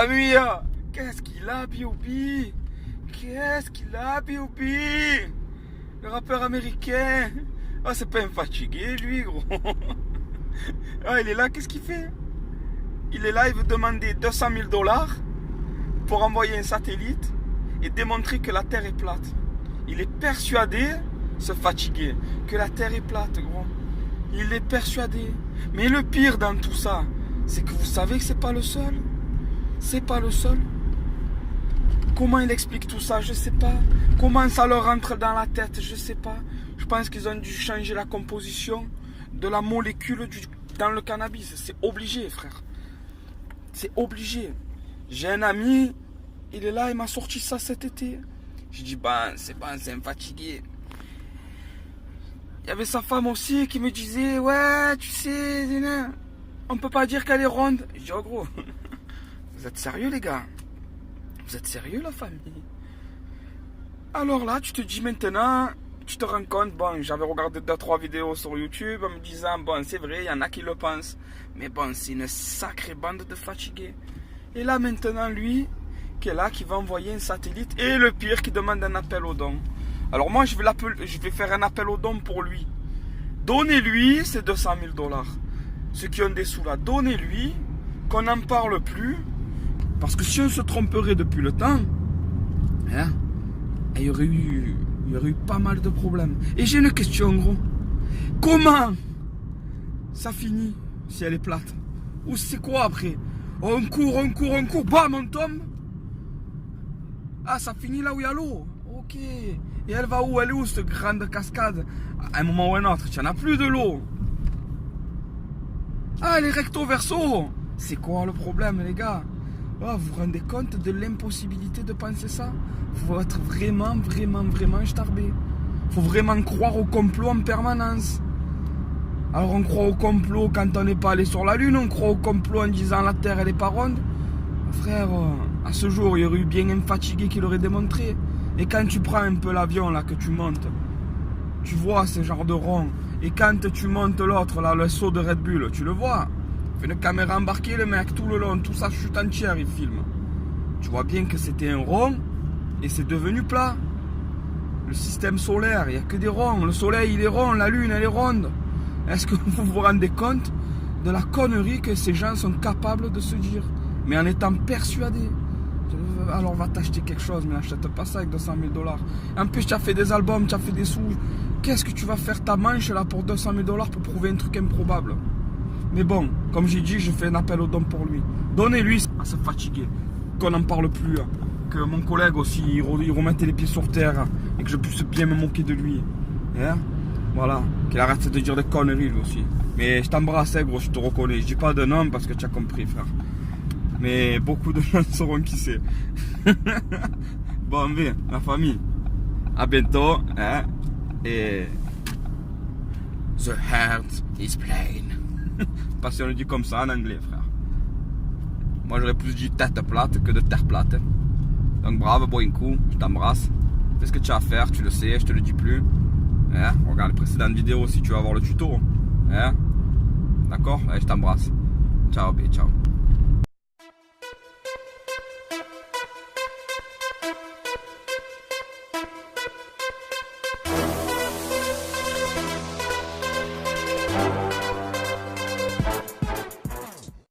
famille, qu'est-ce qu'il a, B.O.B? Qu'est-ce qu'il a, B.O.B? Le rappeur américain. Ah, c'est pas un fatigué, lui, gros. Ah, il est là, qu'est-ce qu'il fait? Il est là, il veut demander 200 000 $ pour envoyer un satellite et démontrer que la Terre est plate. Il est persuadé, ce fatigué, que la Terre est plate, gros. Il est persuadé. Mais le pire dans tout ça, c'est que vous savez que c'est pas le seul. C'est pas le seul. Comment il explique tout ça, je sais pas. Comment ça leur rentre dans la tête, je sais pas. Je pense qu'ils ont dû changer la composition de la molécule dans le cannabis. C'est obligé, frère. C'est obligé. J'ai un ami, il est là, il m'a sorti ça cet été. J'ai dit, c'est un fatigué. Il y avait sa femme aussi qui me disait, ouais, tu sais, on peut pas dire qu'elle est ronde. Je dis, oh gros, vous êtes sérieux les gars? Vous êtes sérieux la famille? Alors là, tu te dis maintenant, tu te rends compte, j'avais regardé 2-3 vidéos sur YouTube en me disant, c'est vrai, il y en a qui le pensent. Mais c'est une sacrée bande de fatigués. Et là maintenant, lui, qui est là, qui va envoyer un satellite, et le pire, qui demande un appel aux dons. Alors moi, je vais faire un appel aux dons pour lui. Donnez-lui ces 200 000 $. Ceux qui ont des sous là, donnez-lui, qu'on n'en parle plus. Parce que si on se tromperait depuis le temps, il y aurait eu pas mal de problèmes. Et j'ai une question, gros. Comment ça finit si elle est plate? Ou c'est quoi après? On court, bam, on tombe. Ah, ça finit là où il y a l'eau. Ok. Et elle va où? Elle est où cette grande cascade? À un moment ou un autre, il n'y en a plus de l'eau. Ah, elle est recto verso. C'est quoi le problème, les gars? Oh, vous vous rendez compte de l'impossibilité de penser ça? Il faut être vraiment starbé. Il faut vraiment croire au complot en permanence. Alors on croit au complot quand on n'est pas allé sur la Lune, on croit au complot en disant la Terre elle est pas ronde. Frère, à ce jour, il y aurait eu bien un fatigué qui l'aurait démontré. Et quand tu prends un peu l'avion là, que tu montes, tu vois ce genre de rond. Et quand tu montes l'autre là, le saut de Red Bull, tu le vois. Il fait une caméra embarquée, le mec, tout le long, tout ça chute entière, il filme. Tu vois bien que c'était un rond et c'est devenu plat. Le système solaire, il n'y a que des ronds. Le soleil, il est rond, la lune, elle est ronde. Est-ce que vous vous rendez compte de la connerie que ces gens sont capables de se dire? Mais en étant persuadés. Alors va t'acheter quelque chose, mais n'achète pas ça avec 200 000 $. En plus, tu as fait des albums, tu as fait des sous. Qu'est-ce que tu vas faire ta manche là pour 200 000 $ pour prouver un truc improbable? Mais bon, comme j'ai dit, je fais un appel aux dons pour lui. Donnez-lui à se fatiguer, qu'on n'en parle plus, que mon collègue aussi, il remette les pieds sur terre et que je puisse bien me moquer de lui. Voilà, qu'il arrête de dire des conneries lui aussi. Mais je t'embrasse, gros, je te reconnais. Je dis pas de nom parce que tu as compris, frère. Mais beaucoup de gens sauront qui c'est. Bon, la famille. À bientôt. Et the heart is plain. Parce qu'on le dit comme ça en anglais, frère. Moi, j'aurais plus dit tête plate que de terre plate. Donc, bravo, boy, coup. Je t'embrasse. Fais ce que tu as à faire, tu le sais, je te le dis plus. Regarde les précédentes vidéos si tu veux avoir le tuto. D'accord? Je t'embrasse. Ciao, ciao.